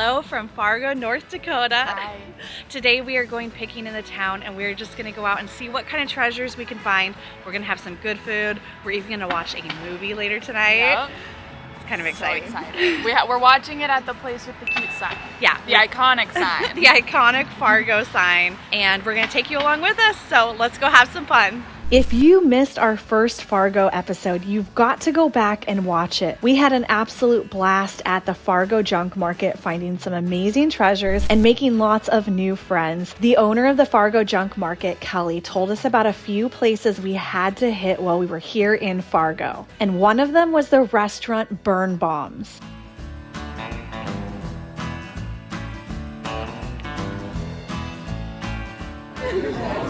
Hello from Fargo, North Dakota. Hi. Today we are going picking in the town and we're just gonna go out and see what kind of treasures we can find. We're gonna have some good food. We're even gonna watch a movie later tonight. Yep. It's kind of exciting. So excited. We're watching it at the place with the cute sign. Yeah. The iconic sign. The iconic Fargo sign. And we're gonna take you along with us, so let's go have some fun. If you missed our first Fargo episode, you've got to go back and watch it. We had an absolute blast at the Fargo Junk Market, finding some amazing treasures and making lots of new friends. The owner of the Fargo Junk Market, Kelly, told us about a few places we had to hit while we were here in Fargo. And one of them was the restaurant Burn Bombs.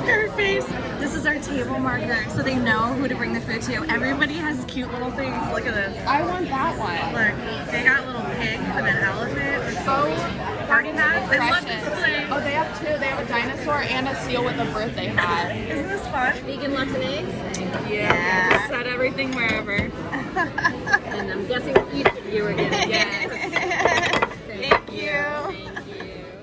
Her face. This is our table marker, so they know who to bring the food to. Everybody has cute little things. Look at this. I want that one. Look, they got little pigs and an elephant. Oh, Party hats. I love this place. Oh, they have two. They have a dinosaur and a seal with a birthday hat. Isn't this fun? Vegan lots of eggs. Yeah. Set everything wherever. And I'm guessing each of you are getting Yes. Thank you.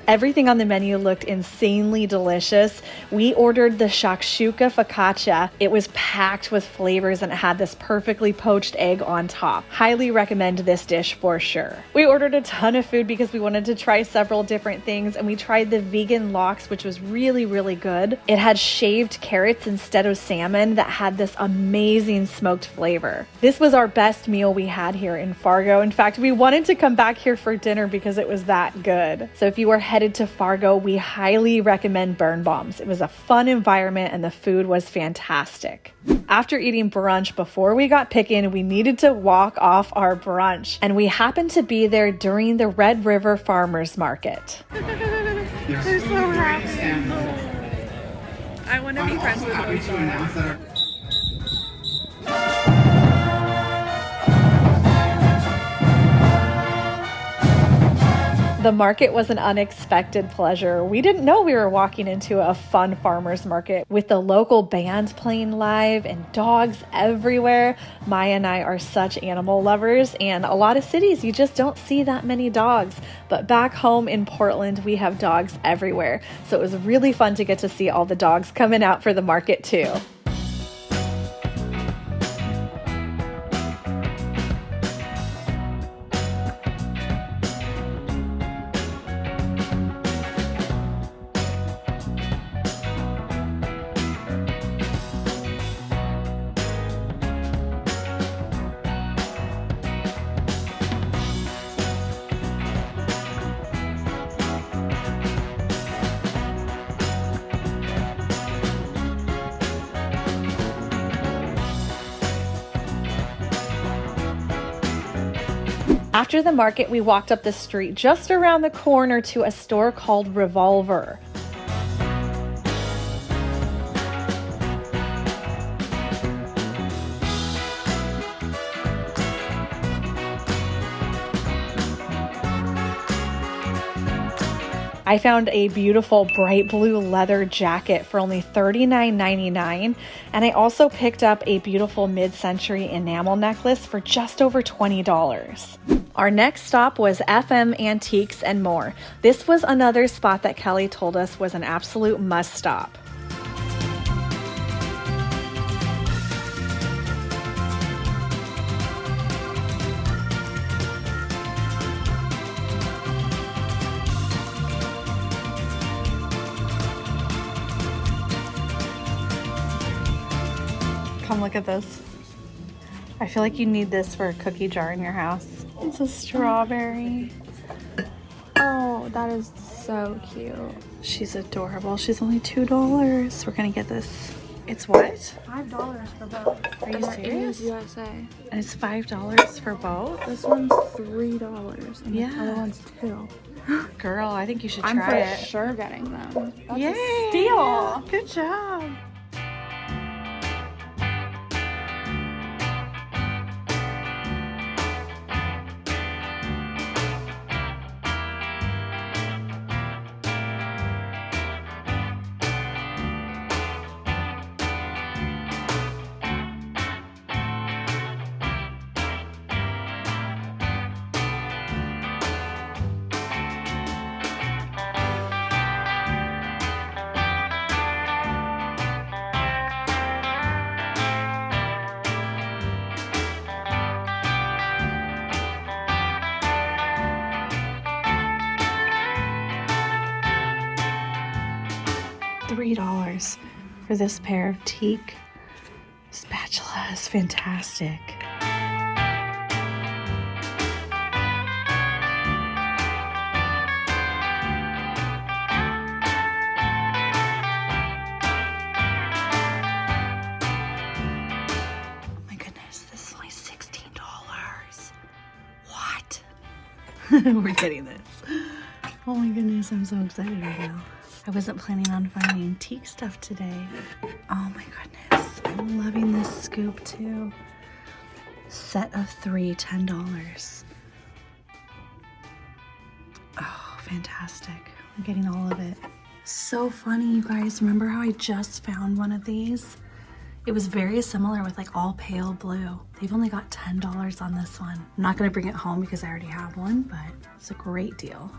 Everything on the menu looked insanely delicious. We ordered the shakshuka focaccia. It was packed with flavors and it had this perfectly poached egg on top. Highly recommend this dish for sure. We ordered a ton of food because we wanted to try several different things, and we tried the vegan lox, which was really, really good. It had shaved carrots instead of salmon that had this amazing smoked flavor. This was our best meal we had here in Fargo. In fact, we wanted to come back here for dinner because it was that good. So if you were headed to Fargo, we highly recommend Burn Bombs. It was a fun environment and the food was fantastic. After eating brunch before we got picking, we needed to walk off our brunch, and we happened to be there during the Red River Farmers Market. They're so happy. I want to be friends with them. The market was an unexpected pleasure. We didn't know we were walking into a fun farmer's market with the local band playing live and dogs everywhere. Maya and I are such animal lovers, and a lot of cities you just don't see that many dogs. But back home in Portland, we have dogs everywhere. So it was really fun to get to see all the dogs coming out for the market too. After the market, we walked up the street just around the corner to a store called Revolver. I found a beautiful bright blue leather jacket for only $39.99, and I also picked up a beautiful mid-century enamel necklace for just over $20. Our next stop was FM Antiques and More. This was another spot that Kelly told us was an absolute must stop. Come look at this. I feel like you need this for a cookie jar in your house. It's a strawberry. Oh, that is so cute. She's adorable. She's only $2. We're gonna get this. It's what? $5 for both. Are you serious? USA. And it's $5 for both? This one's $3 and Yeah. the other one's $2. Girl, I think you should I'm try for it. sure getting them. That's Yay! a steal. Good job. $3 for this pair of teak spatulas. Fantastic. We're getting this. Oh my goodness, I'm so excited right now. I wasn't planning on finding antique stuff today. Oh my goodness, I'm loving this scoop too. Set of 3, $10. Oh, fantastic. I'm getting all of it. So funny, you guys. Remember how I just found one of these? It was very similar with like all pale blue. They've only got $10 on this one. I'm not gonna bring it home because I already have one, but it's a great deal.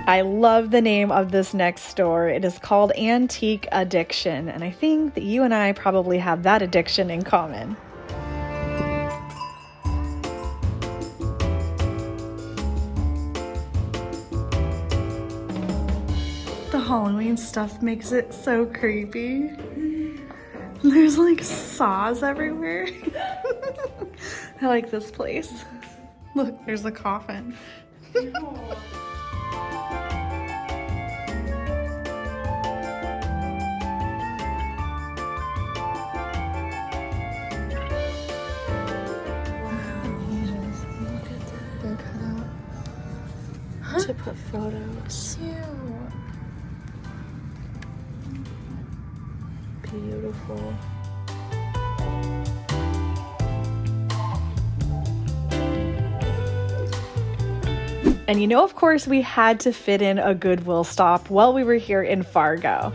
I love the name of this next store. It is called Antique Addiction, and I think that you and I probably have that addiction in common. The Halloween stuff makes it so creepy. There's like saws everywhere. I like this place. Look, there's a coffin. To put photos. Cute. Beautiful. And you know, of course, we had to fit in a Goodwill stop while we were here in Fargo.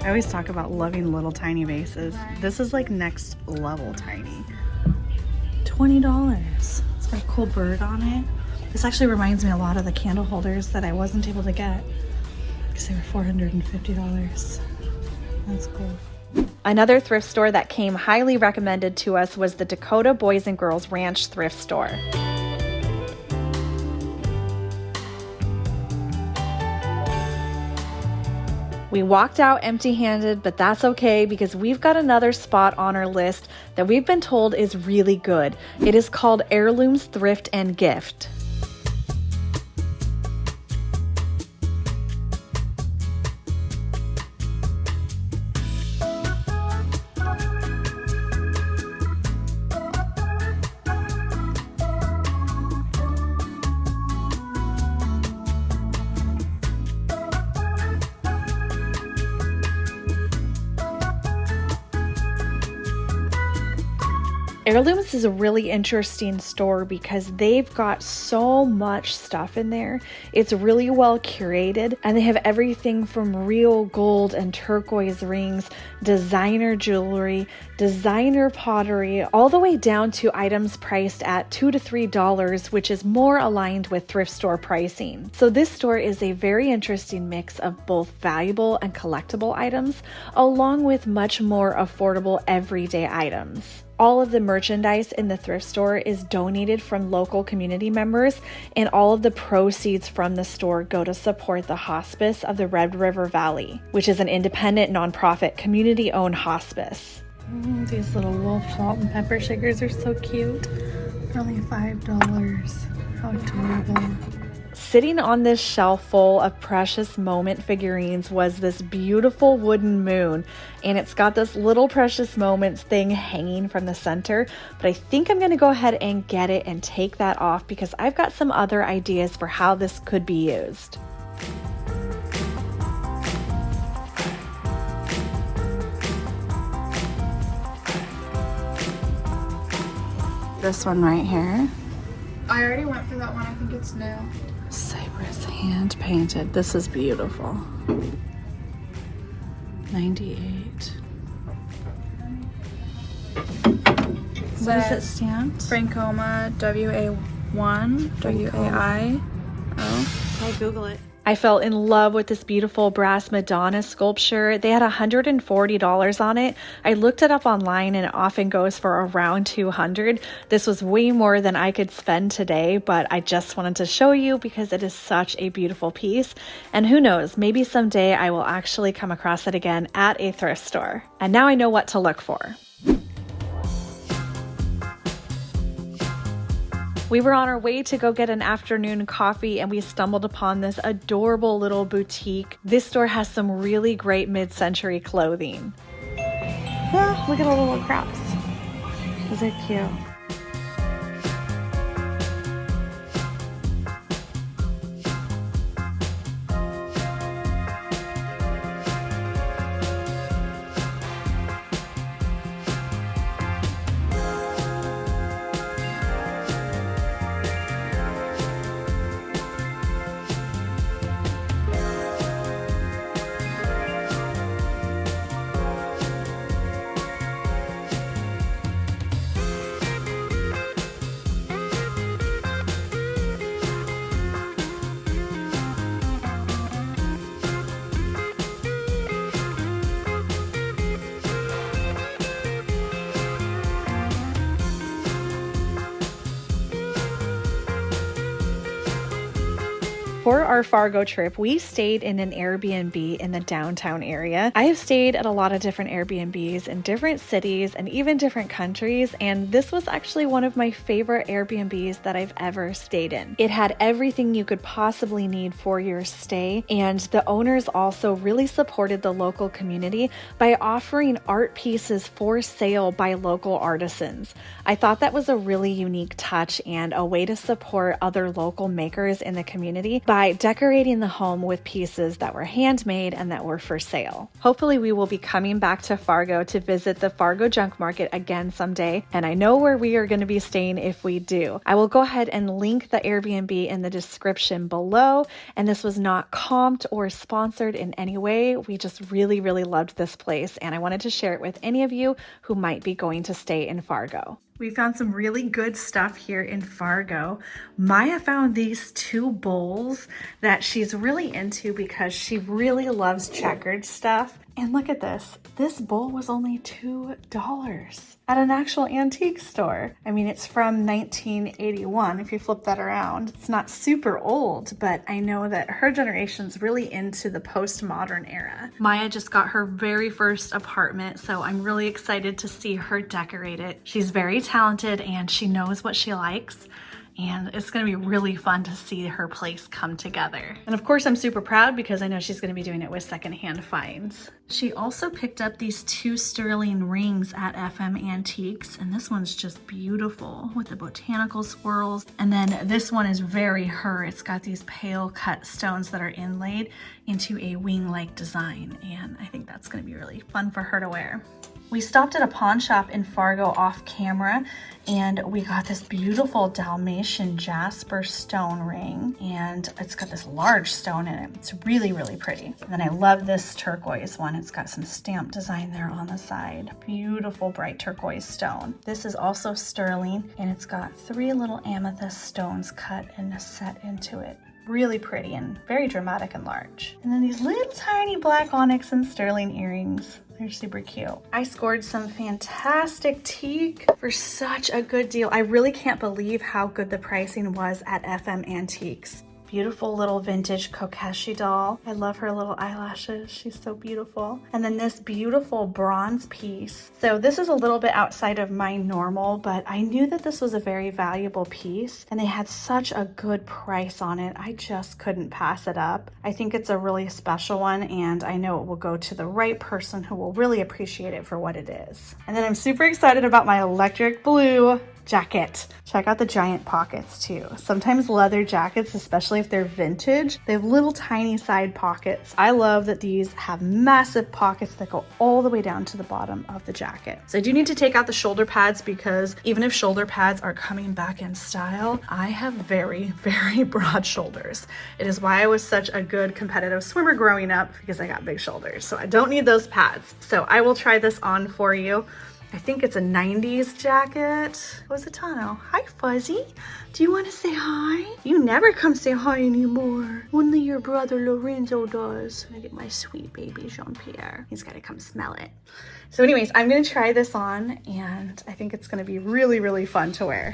I always talk about loving little tiny vases. This is like next level tiny. $20. It's got a cool bird on it. This actually reminds me a lot of the candle holders that I wasn't able to get because they were $450. That's cool. Another thrift store that came highly recommended to us was the Dakota Boys and Girls Ranch thrift store. We walked out empty-handed, but that's okay because we've got another spot on our list that we've been told is really good. It is called Heirlooms Thrift and Gift. Heirlooms is a really interesting store because they've got so much stuff in there. It's really well curated, and they have everything from real gold and turquoise rings, designer jewelry, designer pottery, all the way down to items priced at $2 to $3, which is more aligned with thrift store pricing. So this store is a very interesting mix of both valuable and collectible items, along with much more affordable everyday items. All of the merchandise in the thrift store is donated from local community members, and all of the proceeds from the store go to support the hospice of the Red River Valley, which is an independent nonprofit community-owned hospice. These little wolf salt and pepper shakers are so cute. They're only $5. How adorable. Sitting on this shelf full of precious moment figurines was this beautiful wooden moon, and it's got this little precious moments thing hanging from the center, but I think I'm going to go ahead and get it and take that off because I've got some other ideas for how this could be used. This one right here. I already went for that one. I think it's new. Cypress hand painted. This is beautiful. 98. What is it stamped? Francoma WA1 WAIO. I'll Google it. I fell in love with this beautiful brass Madonna sculpture. They had $140 on it. I looked it up online and it often goes for around $200. This was way more than I could spend today, but I just wanted to show you because it is such a beautiful piece. And who knows, maybe someday I will actually come across it again at a thrift store. And now I know what to look for. We were on our way to go get an afternoon coffee and we stumbled upon this adorable little boutique. This store has some really great mid-century clothing. Ah, look at all the little crops. Those are cute. For our Fargo trip, we stayed in an Airbnb in the downtown area. I have stayed at a lot of different Airbnbs in different cities and even different countries, and this was actually one of my favorite Airbnbs that I've ever stayed in. It had everything you could possibly need for your stay, and the owners also really supported the local community by offering art pieces for sale by local artisans. I thought that was a really unique touch and a way to support other local makers in the community by decorating the home with pieces that were handmade and that were for sale. Hopefully we will be coming back to Fargo to visit the Fargo Junk Market again someday, and I know where we are going to be staying if we do. I will go ahead and link the Airbnb in the description below, and this was not comped or sponsored in any way. We just really loved this place, and I wanted to share it with any of you who might be going to stay in Fargo. We found some really good stuff here in Fargo. Maya found these two bowls that she's really into because she really loves checkered stuff. And look at this. This bowl was only $2 at an actual antique store. I mean, it's from 1981 if you flip that around. It's not super old, but I know that her generation's really into the postmodern era. Maya just got her very first apartment, so I'm really excited to see her decorate it. She's very talented and she knows what she likes. And it's going to be really fun to see her place come together. And of course, I'm super proud because I know she's going to be doing it with secondhand finds. She also picked up these two sterling rings at FM Antiques, and this one's just beautiful with the botanical swirls. And then this one is very her. It's got these pale cut stones that are inlaid into a wing-like design, and I think that's going to be really fun for her to wear. We stopped at a pawn shop in Fargo off camera and we got this beautiful Dalmatian jasper stone ring, and it's got this large stone in it. It's really pretty. And then I love this turquoise one. It's got some stamp design there on the side. Beautiful bright turquoise stone. This is also sterling and it's got 3 little amethyst stones cut and set into it. Really pretty and very dramatic and large. And then these little tiny black onyx and sterling earrings. They're super cute. I scored some fantastic teak for such a good deal. I really can't believe how good the pricing was at FM Antiques. beautiful little vintage Kokeshi doll. I love her little eyelashes. She's so beautiful. And then this beautiful bronze piece. So this is a little bit outside of my normal, but I knew that this was a very valuable piece and they had such a good price on it. I just couldn't pass it up. I think it's a really special one and I know it will go to the right person who will really appreciate it for what it is. And then I'm super excited about my electric blue jacket. Check out the giant pockets too. Sometimes leather jackets, especially if they're vintage, they have little tiny side pockets. I love that these have massive pockets that go all the way down to the bottom of the jacket. So I do need to take out the shoulder pads because even if shoulder pads are coming back in style, I have very, very broad shoulders. It is why I was such a good competitive swimmer growing up, because I got big shoulders. So I don't need those pads. So I will try this on for you. I think it's a 90s jacket. Positano. Hi, Fuzzy. Do you want to say hi? You never come say hi anymore. Only your brother Lorenzo does. I get my sweet baby Jean-Pierre. He's got to come smell it. So anyways, I'm going to try this on and I think it's going to be really, really fun to wear.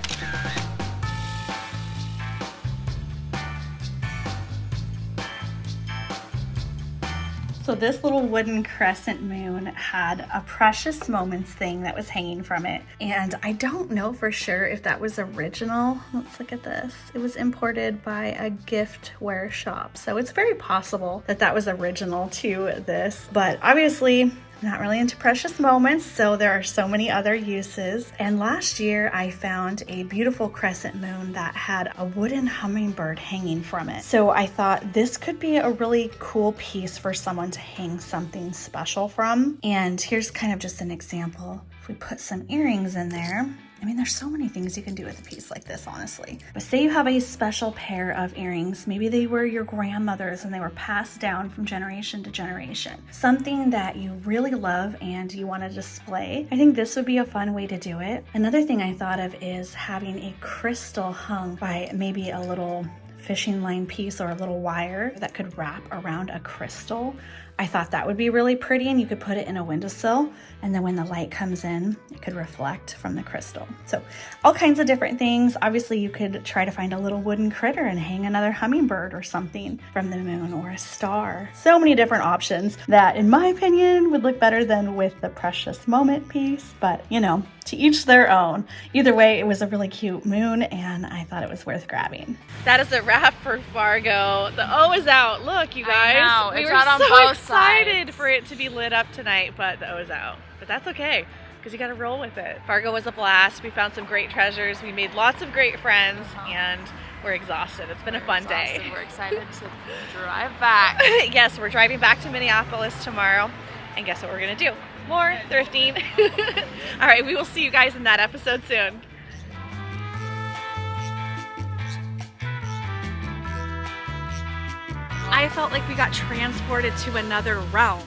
So this little wooden crescent moon had a Precious Moments thing that was hanging from it. And I don't know for sure if that was original. Let's look at this. It was imported by a giftware shop. So it's very possible that that was original to this. But obviously, I'm not really into precious moments, so there are so many other uses. And last year I found a beautiful crescent moon that had a wooden hummingbird hanging from it. So I thought this could be a really cool piece for someone to hang something special from. And here's kind of just an example. If we put some earrings in there, I mean, there's so many things you can do with a piece like this, honestly. But say you have a special pair of earrings. Maybe they were your grandmother's and they were passed down from generation to generation. Something that you really love and you want to display. I think this would be a fun way to do it. Another thing I thought of is having a crystal hung by maybe a little fishing line piece or a little wire that could wrap around a crystal. I thought that would be really pretty, and you could put it in a windowsill, and then when the light comes in, it could reflect from the crystal. So all kinds of different things. Obviously, you could try to find a little wooden critter and hang another hummingbird or something from the moon, or a star. So many different options that, in my opinion, would look better than with the Precious Moment piece, but you know, to each their own. Either way, it was a really cute moon, and I thought it was worth grabbing. That is a wrap for Fargo. The O is out. Look, you guys. I know. We It's were out on so both excited sides. for it to be lit up tonight, but the O is out. But that's okay, because you got to roll with it. Fargo was a blast. We found some great treasures. We made lots of great friends, and we're exhausted. It's been a fun day. We're excited to drive back. Yes, we're driving back to Minneapolis tomorrow. And guess what we're going to do? More thrifting. All right, we will see you guys in that episode soon. I felt like we got transported to another realm.